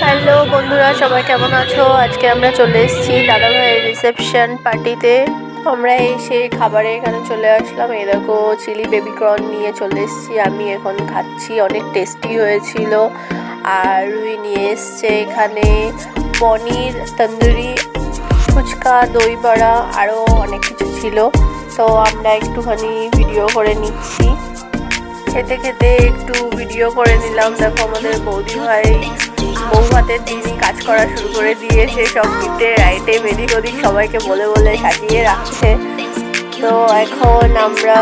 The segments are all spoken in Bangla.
হ্যালো বন্ধুরা, সবাই কেমন আছো? আজকে আমরা চলে এসেছি দাদা ভাইয়ের রিসেপশন পার্টিতে। আমরা এসে খাবারে এখানে চলে আসলাম। এই দেখো চিলি বেবি কর্ন নিয়ে চলে এসেছি, আমি এখন খাচ্ছি। অনেক টেস্টি হয়েছিল। আর রুই নিয়ে এসছে এখানে পনির তন্দুরি, ফুচকা, দই বড়া, আরও অনেক কিছু ছিল। তো আমরা একটুখানি ভিডিও করে নিচ্ছি। খেতে খেতে একটু ভিডিও করে নিলাম। দেখো আমাদের বৌদি ভাই বউ ভাতের দিনই কাজ করা শুরু করে দিয়েছে। সব গিফটের আইটেম এদিক ওদিক সবাইকে বলে বলে সাজিয়ে রাখছে। তো এখন আমরা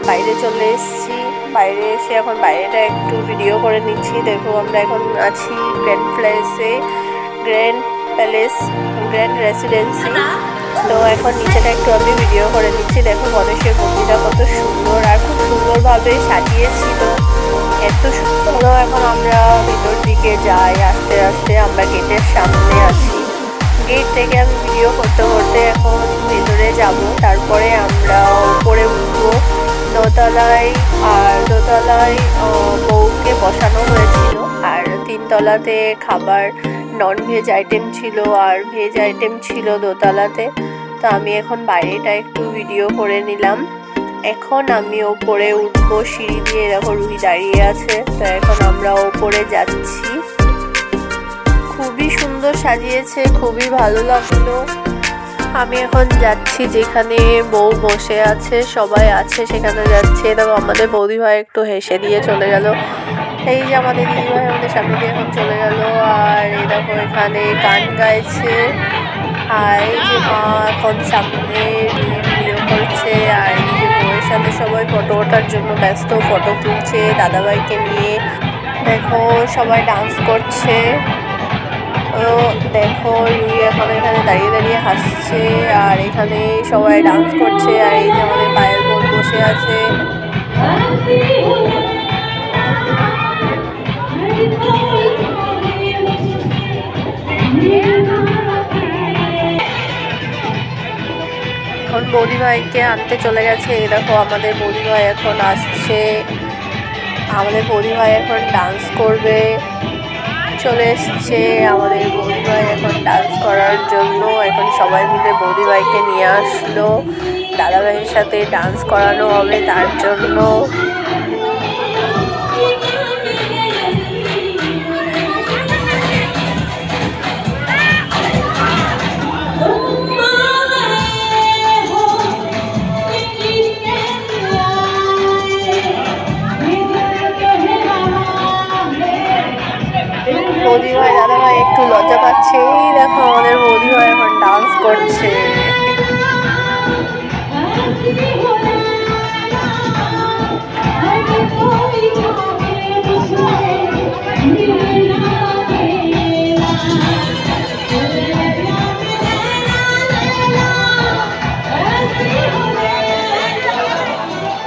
বাইরে চলে এসেছি। বাইরে এসে এখন বাইরেটা একটু ভিডিও করে নিচ্ছি। দেখো আমরা এখন আছি গ্র্যান্ড রেসিডেন্সি। তো এখন নিচেটা একটু আমি ভিডিও করে নিচ্ছি। দেখো গণেশের মন্দিরটা কত সুন্দর আর খুব সুন্দরভাবে সাজিয়েছিল, এত সুন্দর। এখন আমরা ভিতর দিকে যাই আস্তে আস্তে। আমরা গেটের সামনে আছি। গেট থেকে আমি ভিডিও করতে করতে এখন ভেতরে যাব। তারপরে আমরা উপরে উঠবো দোতলায়। আর দোতলায় বউকে বসানো হয়েছিল। আর তিনতলাতে খাবার নন ভেজ আইটেম ছিল আর ভেজ আইটেম ছিল দোতলাতে। তো আমি এখন বাইরেটা একটু ভিডিও করে নিলাম। এখন আমি ওপরে উঠবো সিঁড়ি দিয়ে। দেখো রুহি দাঁড়িয়ে আছে। তো এখন আমরা ওপরে যাচ্ছি। খুবই সুন্দর সাজিয়েছে, খুবই ভালো লাগলো। আমি এখন যাচ্ছি যেখানে বউ বসে আছে, সবাই আছে সেখানে যাচ্ছে। দেখো আমাদের বৌদি ভাই একটু হেসে দিয়ে চলে গেল। এই যে আমাদের দিদি ভাই আমাদের সামনে দিয়ে এখন চলে গেল। আর এই দেখো এখানে গান গাইছে। আর এই যে মা এখন সামনে ভিডিও করছে। আর এদিকে বউয়ের সাথে সবাই ফটো ওঠার জন্য ব্যস্ত, ফটো তুলছে দাদাভাইকে নিয়ে। দেখো সবাই ডান্স করছে। ও দেখো রুই এখন এখানে দাঁড়িয়ে দাঁড়িয়ে হাসছে। আর এখানে সবাই ডান্স করছে। আর এই যে আমাদের পায়ের বোন বসে আছে। এখন বৌদি ভাইকে আনতে চলে গেছে। এই দেখো আমাদের বৌদি ভাই এখন আসছে। আমাদের বৌদি ভাই এখন ডান্স করবে। চলে এসছে আমাদের বৌদি ভাই এখন ডান্স করার জন্য। এখন সবাই মিলে বৌদি ভাইকে নিয়ে আসলো। দাদা ভাইয়ের সাথে ডান্স করানো হবে তার জন্য। বৌদি ভাই দাদা ভাই একটু লজ্জা পাচ্ছে। এই দেখো আমাদের বৌদি ভাই এখন ডান্স করছে।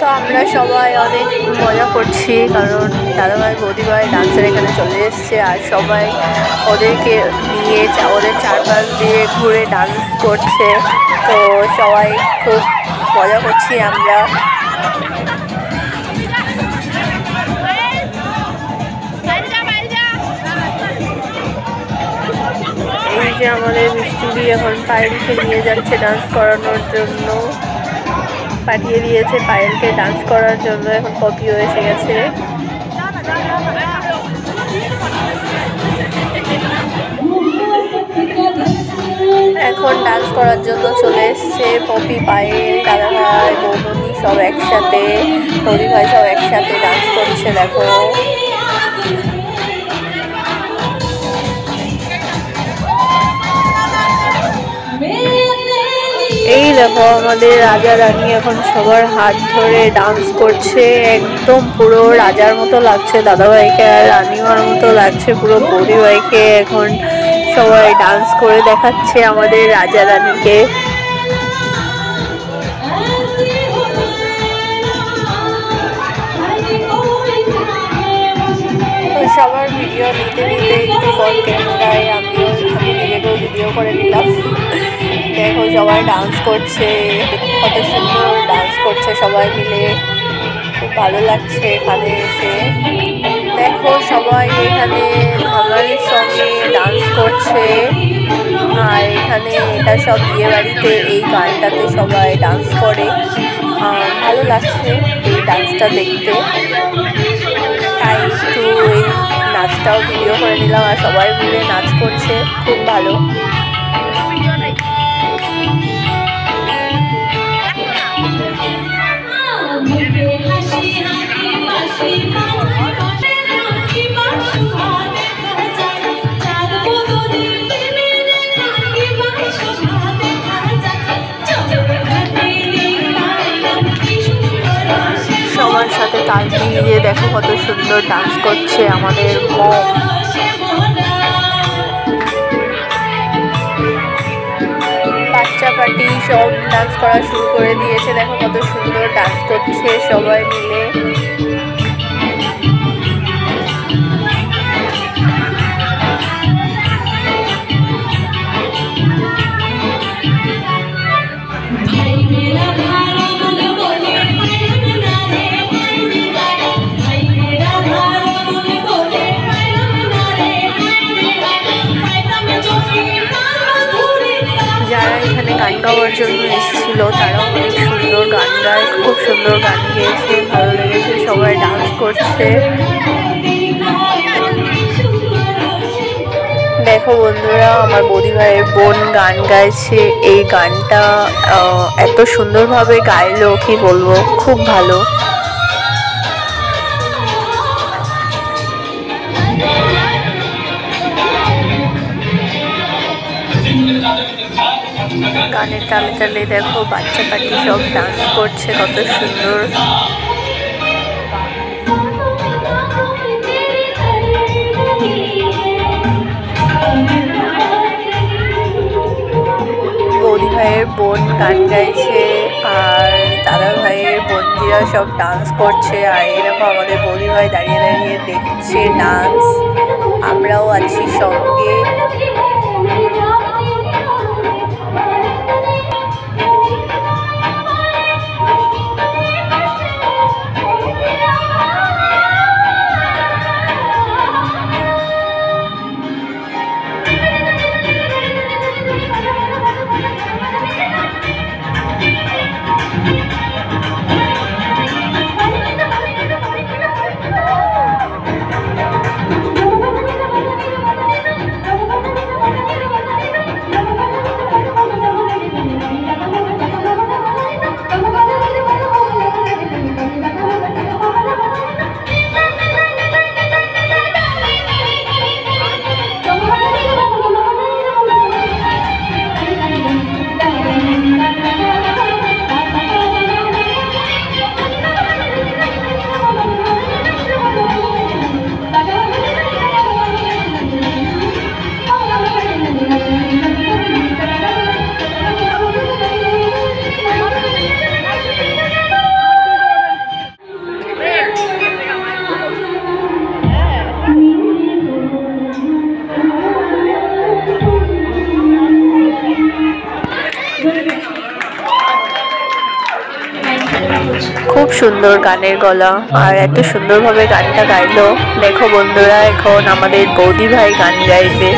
তো আমরা সবাই অনেক মজা করছি, কারণ দাদাভাই বৌদিভাই ডান্সের এখানে চলে এসছে। আর সবাই ওদেরকে নিয়ে ওদের চারপাশ দিয়ে ঘুরে ডান্স করছে। তো সবাই খুব মজা করছি আমরা। এই যে আমাদের মিষ্টি এখন পায়েলকে নিয়ে যাচ্ছে ডান্স করানোর জন্য। পাঠিয়ে দিয়েছে পায়েলকে ডান্স করার জন্য। এখন পপিও এসে গেছে। এখন ডান্স করার জন্য চলে এসছে পপি, পায়েল, দাদাভাই, বৌমনি সব একসাথে, বৌদি ভাই সব একসাথে ডান্স করছে। দেখো এই দেখো আমাদের রাজা রানী এখন সবার হাত ধরে ডান্স করছে। একদম পুরো রাজার মতো লাগছে দাদাভাইকে, আর রানীমার মতো লাগছে পুরো বৌদি ভাইকে। এখন সবাই ডান্স করে দেখাচ্ছে আমাদের রাজা রানীকে। তো সবার ভিডিও নিতে নিতে একটু ফোন ক্যামেরায় আমিও নিজেকেও ভিডিও করে নিলাম। দেখো সবাই ডান্স করছে, কত সুন্দর ডান্স করছে সবাই মিলে। খুব ভালো লাগছে এখানে এসে। দেখো সবাই এখানে ধামার সঙ্গে ডান্স সব বিয়ে বাড়িতে এই গানটাতে সবাই ডান্স করে। ভালো লাগছে এই ডান্সটা দেখতে, তাই একটু এই নাচটাও ভিডিও করে নিলাম। আর সবাই মিলে নাচ করছে, খুব ভালো। সবার সাথে তাল মিলিয়ে দেখো কত সুন্দর ডান্স করছে আমাদের মম। বাচ্চা পার্টি সব ডান্স করা শুরু করে দিয়েছে, দেখো কত সুন্দর ডান্স করছে সবাই মিলে। যারা এখানে গান গাওয়ার জন্য এসেছিল তারাও অনেক সুন্দর গান গায়, খুব সুন্দর গান গেয়েছে, ভালো লেগেছে, সবাই ডান্স করছে। দেখো বন্ধুরা, আমার বৌদি ভাইয়ের বোন গান গাইছে। এই গানটা এত সুন্দরভাবে গাইলো কি বলবো, খুব ভালো। গানের তালে তালে দেখো বাচ্চা পাখি সব ডান্স করছে, কত সুন্দর। বৌদি ভাইয়ের বোন গান গাইছে আর দাদা ভাইয়ের বোনজিরা সব ডান্স করছে। আর এরকম আমাদের বৌদি ভাই দাঁড়িয়ে দাঁড়িয়ে দেখছে ডান্স, আমরাও আছি সঙ্গে। খুব সুন্দর গানের গলা, আর এত সুন্দরভাবে গানটা গাইলো। দেখো বন্ধুরা, এখন আমাদের বৌদি ভাই গান গাইবে।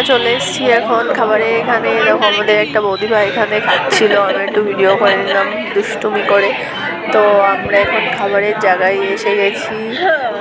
আমরা চলে এসেছি এখন খাবারে। এখানে দেখো আমাদের একটা বৌদিমা এখানে খাচ্ছিল, আমি একটু ভিডিও করে নিলাম দুষ্টুমি করে। তো আমরা এখন খাবারের জায়গায় এসে গেছি,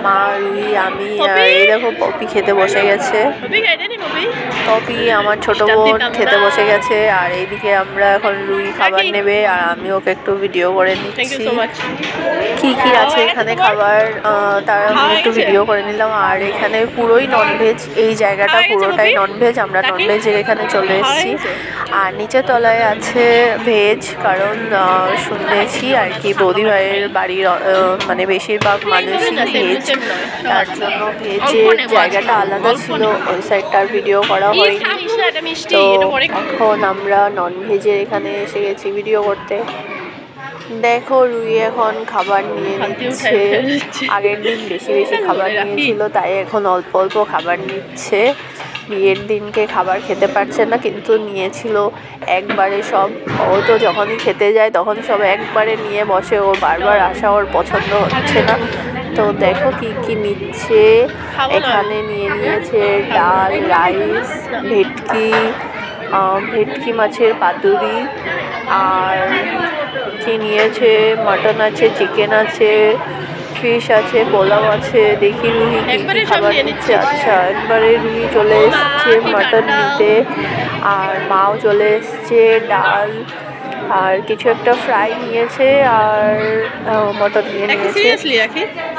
মা, রুই, আমি আর এই দেখো পপি খেতে বসে গেছে। পপি আমার ছোট বোন খেতে বসে গেছে, আর এইদিকে আমরা এখন রুই খাবার নেবে আর আমি ওকে একটু ভিডিও করে নিচ্ছি কি কি আছে এখানে খাবার, তার আমি একটু ভিডিও করে নিলাম। আর এখানে পুরোই ননভেজ, এই জায়গাটা পুরোটাই ননভেজ, আমরা ননভেজের এখানে চলে এসেছি। আর নিচের তলায় আছে ভেজ, কারণ শুনেছি আর কি বৌদি ভাইয়ের বাড়ির মানে বেশিরভাগ মানুষই ভেজ, তার জন্য ভেজের জায়গাটা আলাদা ছিল, ওই সাইডটার ভিডিও করা হয়নি। তো এখন আমরা ননভেজের এখানে এসে গেছি ভিডিও করতে। দেখো রুই এখন খাবার নিয়ে নিচ্ছে, আগের দিন বেশি বেশি খাবার নিয়েছিল তাই এখন অল্প অল্প খাবার নিচ্ছে। বিয়ের দিনকে খাবার খেতে পারছে না, কিন্তু নিয়েছিল একবারে সব। ও তো যখনই খেতে যায় তখন সব একবারে নিয়ে বসে, ও বারবার আসা ওর পছন্দ হচ্ছে না। তো দেখো কি কি নিচ্ছে, এখানে নিয়ে নিয়েছে ডাল, রাইস, ভেটকি মাছের পাতুরি, আর কি নিয়েছে মাটন আছে, চিকেন আছে, ফিশ আছে, পোলাও আছে। দেখি রুহি কি কি খাবার নিচ্ছে। আচ্ছা, একবারে রুহি চলে এসছে মাটন নিতে, আর মাও চলে এসছে ডাল আর কিছু একটা ফ্রাই নিয়েছে, আর মটন নিয়ে নিয়েছে,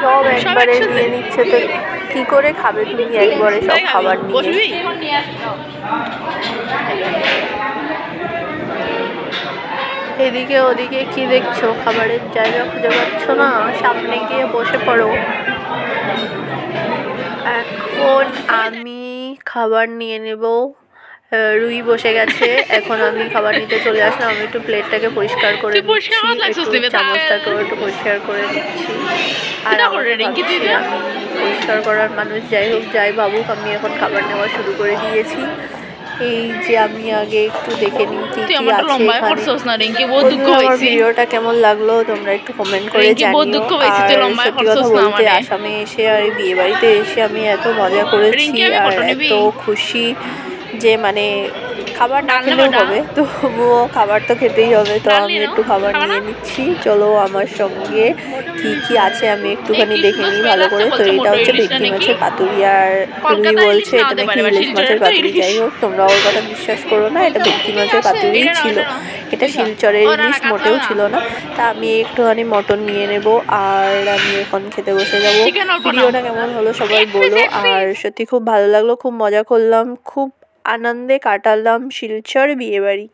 সব একবারে নিয়ে নিচ্ছে। তো কি করে খাবে তুমি একবারে সব খাবার নিয়ে? এদিকে ওদিকে কি দেখছো? খাবারের জায়গা খুঁজে পাচ্ছ না? সামনে গিয়ে বসে পড়ো। এখন আমি খাবার নিয়ে নেব, রুই বসে গেছে, এখন আমি খাবার নিতে চলে আসলাম। আমি একটু প্লেটটাকে পরিষ্কার করে নিচ্ছি, একটু চামচটাকেও একটু পরিষ্কার করে নিচ্ছি। আর আমি পরিষ্কার করার মানুষ, যাই হোক যাই ভাবুক, আমি এখন খাবার নেওয়া শুরু করে দিয়েছি। এই যে আমি আগে একটু দেখে নিই কি কি আছে এখানে। আমার ভিডিওটা কেমন লাগলো তোমরা একটু কমেন্ট করে জানিও। আর সত্যি কথা বলতে আসামে এসে আর এই বিয়ে বাড়িতে এসে আমি এত মজা করেছি আর এত খুশি যে মানে খাবার না খেলেও হবে, তবুও খাবার তো খেতেই হবে। তো আমি একটু খাবার নিয়ে নিচ্ছি, চলো আমার সঙ্গে। কি কি আছে আমি একটুখানি দেখে নিই ভালো করে। তো এটা হচ্ছে ভেটকি মাছের পাতুরি, আর রুই বলছে এটা নাকি ইলিশ মাছের পাতুরি। যাই হোক, তোমরা ওর কথা বিশ্বাস করো না, এটা ভেটকি মাছের পাতুরিই ছিল, এটা শিলচরের ইলিশ মোটেও ছিল না। তা আমি একটুখানি মটন নিয়ে নেব, আর আমি এখন খেতে বসে যাবো। ভিডিওটা কেমন হলো সবাই বলো। আর সত্যি খুব ভালো লাগলো, খুব মজা করলাম, খুব আনন্দে কাটালাম শিলচর বিয়েবাড়ি।